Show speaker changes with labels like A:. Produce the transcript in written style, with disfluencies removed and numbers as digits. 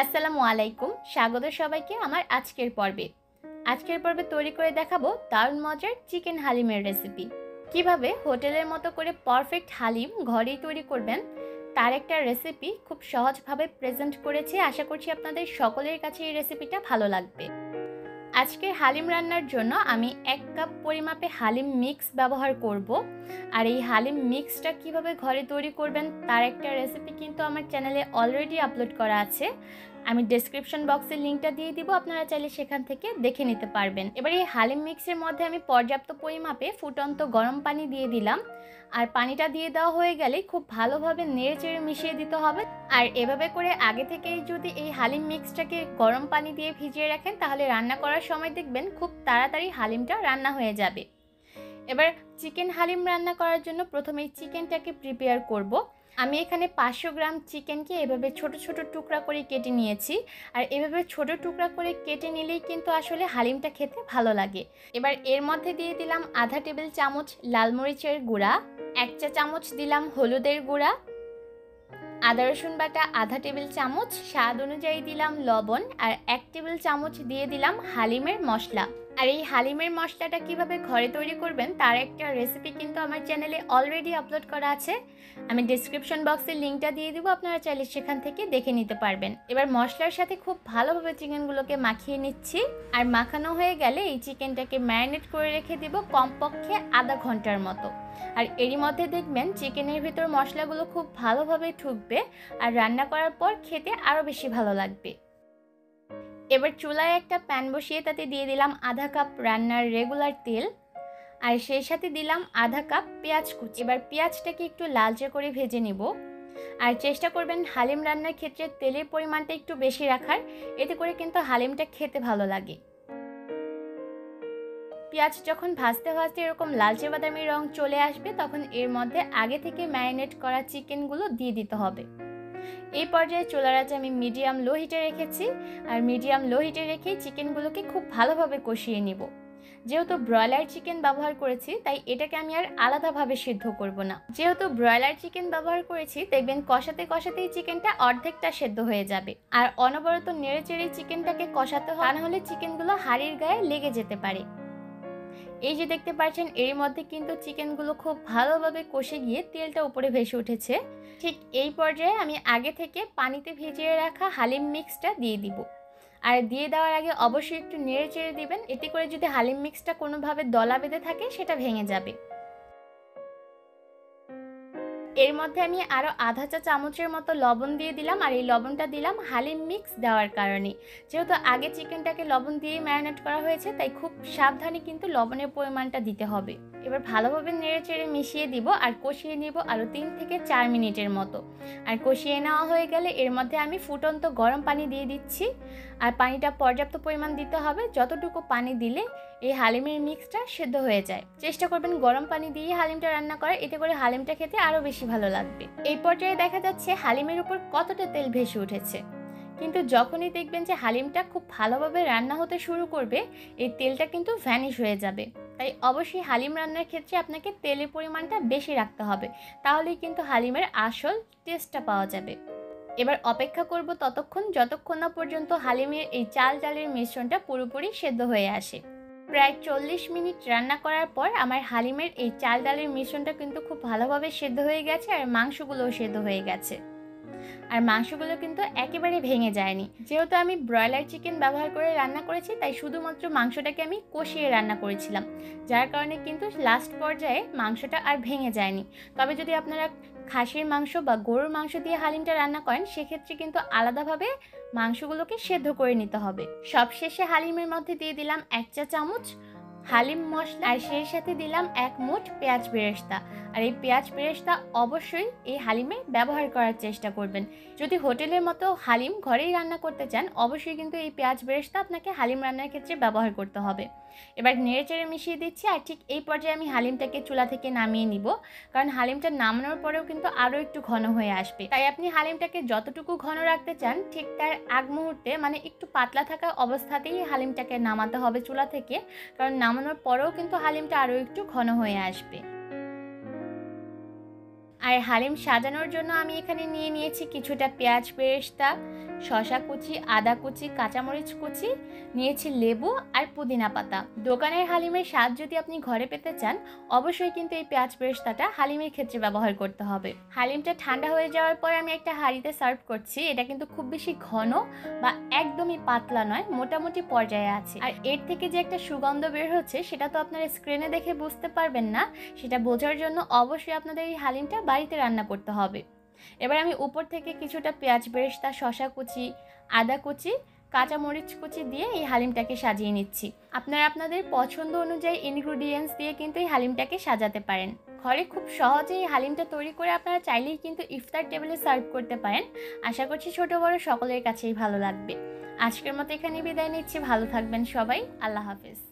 A: আসসালামু আলাইকুম, স্বাগত সবাইকে আমার আজকের পর্বে তৈরি করে দেখাবো দারুণ মজার চিকেন হালিমের রেসিপি। কিভাবে হোটেলের মতো করে পারফেক্ট হালিম ঘরেই তৈরি করবেন তার একটা রেসিপি খুব সহজভাবে প্রেজেন্ট করেছি। আশা করছি আপনাদের সকলের কাছে এই রেসিপিটা ভালো লাগবে। আজকের হালিম রান্নার জন্য আমি 1 কাপ পরিমাপে হালিম মিক্স ব্যবহার করব। আর এই হালিম মিক্সটা কিভাবে ঘরে তৈরি করবেন তার একটা রেসিপি কিন্তু আমার চ্যানেলে অলরেডি আপলোড করা আছে। আমি ডেসক্রিপশন বক্সে লিঙ্কটা দিয়ে দিব, আপনারা চাইলে সেখান থেকে দেখে নিতে পারবেন। এবার এই হালিম মিক্সের মধ্যে আমি পর্যাপ্ত পরিমাপে ফুটন্ত গরম পানি দিয়ে দিলাম। আর পানিটা দিয়ে দেওয়া হয়ে গেলে খুব ভালোভাবে নেড়েচেড়ে মিশিয়ে দিতে হবে। আর এভাবে করে আগে থেকেই যদি এই হালিম মিক্সটাকে গরম পানি দিয়ে ভিজিয়ে রাখেন তাহলে রান্না করার সময় দেখবেন খুব তাড়াতাড়ি হালিমটা রান্না হয়ে যাবে। এবার চিকেন হালিম রান্না করার জন্য প্রথমে চিকেনটাকে প্রিপেয়ার করব। আমি এখানে 500 গ্রাম চিকেনকে এভাবে ছোট ছোট টুকরা করে কেটে নিয়েছি। আর এভাবে ছোট টুকরা করে কেটে নিলেই কিন্তু আসলে হালিমটা খেতে ভালো লাগে। এবার এর মধ্যে দিয়ে দিলাম আধা টেবিল চামচ লাল মরিচের গুঁড়া, 1 চা চামচ দিলাম হলুদের গুঁড়া, আদা রসুন বাটা আধা টেবিল চামচ, স্বাদ অনুযায়ী দিলাম লবণ, আর 1 টেবিল চামচ দিয়ে দিলাম হালিমের মশলা। আর এই হালিমের মশলাটা কিভাবে ঘরে তৈরি করবেন তার একটা রেসিপি কিন্তু আমার চ্যানেলে অলরেডি আপলোড করা আছে। আমি ডেসক্রিপশন বক্সে লিঙ্কটা দিয়ে দিব, আপনারা চাইলে সেখান থেকে দেখে নিতে পারবেন। এবার মশলার সাথে খুব ভালোভাবে চিকেনগুলোকে মাখিয়ে নিচ্ছি। আর মাখানো হয়ে গেলে এই চিকেনটাকে ম্যারিনেট করে রেখে দিব কমপক্ষে আধা ঘন্টার মতো। আর এরই মধ্যে দেখবেন চিকেনের ভিতর মশলাগুলো খুব ভালোভাবে ঢুকবে আর রান্না করার পর খেতে আরও বেশি ভালো লাগবে। এবার চুলায় একটা প্যান বসিয়ে তাতে দিয়ে দিলাম আধা কাপ রান্নার রেগুলার তেল, আর সেই সাথে দিলাম আধা কাপ পেঁয়াজ কুচি। এবার পেঁয়াজটাকে একটু লালচে করে ভেজে নিব। আর চেষ্টা করবেন হালিম রান্নার ক্ষেত্রে তেলের পরিমাণটা একটু বেশি রাখার, এতে করে কিন্তু হালিমটা খেতে ভালো লাগে। পেঁয়াজ যখন ভাজতে ভাজতে এরকম লালচে বাদামি রং চলে আসবে তখন এর মধ্যে আগে থেকে ম্যারিনেট করা চিকেনগুলো দিয়ে দিতে হবে। এই পর্যায়ে চুলার আঁচ আমি মিডিয়াম লো হিটে রেখেছি। আর মিডিয়াম লো হিটে রেখে চিকেনগুলোকে খুব ভালোভাবে কষিয়ে নিব। যেহেতু ব্রয়লার চিকেন ব্যবহার করেছি তাই এটাকে আমি আর আলাদাভাবে সিদ্ধ করব না। যেহেতু ব্রয়লার চিকেন ব্যবহার করেছি দেখবেন কষাতে কষাতেই চিকেনটা অর্ধেকটা সেদ্ধ হয়ে যাবে। আর অনবরত নেড়ে চেড়ে চিকেনটাকে কষাতে হয়, নাহলে চিকেনগুলো হাঁড়ির গায়ে লেগে যেতে পারে। এই যে দেখতে পাচ্ছেন এর মধ্যে কিন্তু চিকেনগুলো খুব ভালোভাবে কষে গিয়ে তেলটা উপরে ভেসে উঠেছে। ঠিক এই পর্যায়ে আমি আগে থেকে পানিতে ভিজিয়ে রাখা হালিম মিক্সটা দিয়ে দিব। আর দিয়ে দেওয়ার আগে অবশ্যই একটু নেড়ে চেড়ে দিবেন, এতে করে যদি হালিম মিক্সটা কোনোভাবে দলা বেঁধে থাকে সেটা ভেঙে যাবে। এর মধ্যে আমি আরও আধা চা চামচের মতো লবণ দিয়ে দিলাম। আর এই লবণটা দিলাম হালিম মিক্স দেওয়ার কারণে, যেহেতু আগে চিকেনটাকে লবণ দিয়ে ম্যারিনেট করা হয়েছে তাই খুব সাবধানে কিন্তু লবণের পরিমাণটা দিতে হবে। এবার ভালোভাবে নেড়ে চেড়ে মিশিয়ে দিব আর কষিয়ে নিব আরও 3 থেকে 4 মিনিটের মতো। আর কষিয়ে নেওয়া হয়ে গেলে এর মধ্যে আমি ফুটন্ত গরম পানি দিয়ে দিচ্ছি। আর পানিটা পর্যাপ্ত পরিমাণ দিতে হবে, যতটুকু পানি দিলে এই হালিমের মিক্সটা সেদ্ধ হয়ে যায়। চেষ্টা করবেন গরম পানি দিয়ে হালিমটা রান্না করার, এতে করে হালিমটা খেতে আরও বেশি ভালো লাগবে। এই পর্যায়ে দেখা যাচ্ছে হালিমের উপর কতটা তেল ভেসে উঠেছে। কিন্তু যখনই দেখবেন যে হালিমটা খুব ভালোভাবে রান্না হতে শুরু করবে এই তেলটা কিন্তু ভ্যানিশ হয়ে যাবে। তাই অবশ্যই হালিম রান্নার ক্ষেত্রে আপনাকে তেলের পরিমাণটা বেশি রাখতে হবে, তাহলেই কিন্তু হালিমের আসল টেস্টটা পাওয়া যাবে। এবার অপেক্ষা করব ততক্ষণ যতক্ষণ না পর্যন্ত হালিমের এই চাল ডালের মিশ্রণটা পুরোপুরি সেদ্ধ হয়ে আসে। প্রায় 40 মিনিট রান্না করার পর আমার হালিমের এই চাল ডালের মিশ্রণটা কিন্তু খুব ভালোভাবে সেদ্ধ হয়ে গেছে আর মাংসগুলোও সেদ্ধ হয়ে গেছে। আর মাংসগুলো কিন্তু একেবারে ভেঙে যায়নি। যেহেতু আমি ব্রয়লার চিকেন ব্যবহার করে রান্না করেছি তাই শুধুমাত্র মাংসটাকে আমি কষিয়ে রান্না করেছিলাম, যার কারণে কিন্তু লাস্ট পর্যায়ে মাংসটা আর ভেঙে যায়নি। তবে যদি আপনারা খাসির মাংস বা গরুর মাংস দিয়ে হালিমটা রান্না করেন সেক্ষেত্রে কিন্তু আলাদাভাবে মাংসগুলোকে সেদ্ধ করে নিতে হবে। সবশেষে হালিমের মধ্যে দিয়ে দিলাম 1 চা চামচ হালিম মশলা, আর সেই সাথে দিলাম 1 মুঠ পেঁয়াজ বেরেস্তা। আর এই পেঁয়াজ বেরেস্তা অবশ্যই এই হালিমে ব্যবহার করার চেষ্টা করবেন। যদি হোটেলের মতো হালিম ঘরেই রান্না করতে চান অবশ্যই কিন্তু এই পেঁয়াজ বেরেস্তা আপনাকে হালিম রান্নার ক্ষেত্রে ব্যবহার করতে হবে। এবার নেড়ে চেড়ে মিশিয়ে দিচ্ছি। আর ঠিক এই পর্যায়ে আমি হালিমটাকে চুলা থেকে নামিয়ে নিব, কারণ হালিমটা নামানোর পরেও কিন্তু আরও একটু ঘন হয়ে আসবে। তাই আপনি হালিমটাকে যতটুকু ঘন রাখতে চান ঠিক তার আগ মুহূর্তে মানে একটু পাতলা থাকা অবস্থাতেই হালিমটাকে নামাতে হবে চুলা থেকে, কারণ নামানোর পরেও কিন্তু হালিমটা আরও একটু ঘন হয়ে আসবে। আর হালিম সাজানোর জন্য আমি এখানে নিয়ে নিয়েছি কিছুটা পেঁয়াজ বেরেস্তা, শসা কুচি, আদা কুচি, কাঁচামরিচ কুচি, নিয়েছি লেবু আর পুদিনা পাতা। দোকানের হালিমের স্বাদ যদি আপনি ঘরে পেতে চান, অবশ্যই কিন্তু এই পেঁয়াজ বেরেস্তাটা হালিমের ক্ষেত্রে ব্যবহার করতে হবে। হালিমটা ঠান্ডা হয়ে যাওয়ার পর আমি একটা হাঁড়িতে সার্ভ করছি। এটা কিন্তু খুব বেশি ঘন বা একদমই পাতলা নয়, মোটামুটি পর্যায়ে আছে। আর এর থেকে যে একটা সুগন্ধ বের হচ্ছে সেটা তো আপনারা স্ক্রিনে দেখে বুঝতে পারবেন না। সেটা বোঝার জন্য অবশ্যই আপনাদের এই হালিমটা বাড়িতে রান্না করতে হবে। এবার আমি উপর থেকে কিছুটা পেঁয়াজ বেরেস্তা, শসা কুচি, আদা কুচি, কাঁচামরিচ কুচি দিয়ে এই হালিমটাকে সাজিয়ে নিচ্ছি। আপনারা আপনাদের পছন্দ অনুযায়ী ইনগ্রিডিয়েন্টস দিয়ে কিন্তু এই হালিমটাকে সাজাতে পারেন। ঘরে খুব সহজেই হালিমটা তৈরি করে আপনারা চাইলেই কিন্তু ইফতার টেবিলে সার্ভ করতে পারেন। আশা করছি ছোট বড় সকলের কাছেই ভালো লাগবে। আজকের মতো এখানে বিদায় নিচ্ছি। ভালো থাকবেন সবাই। আল্লাহ হাফেজ।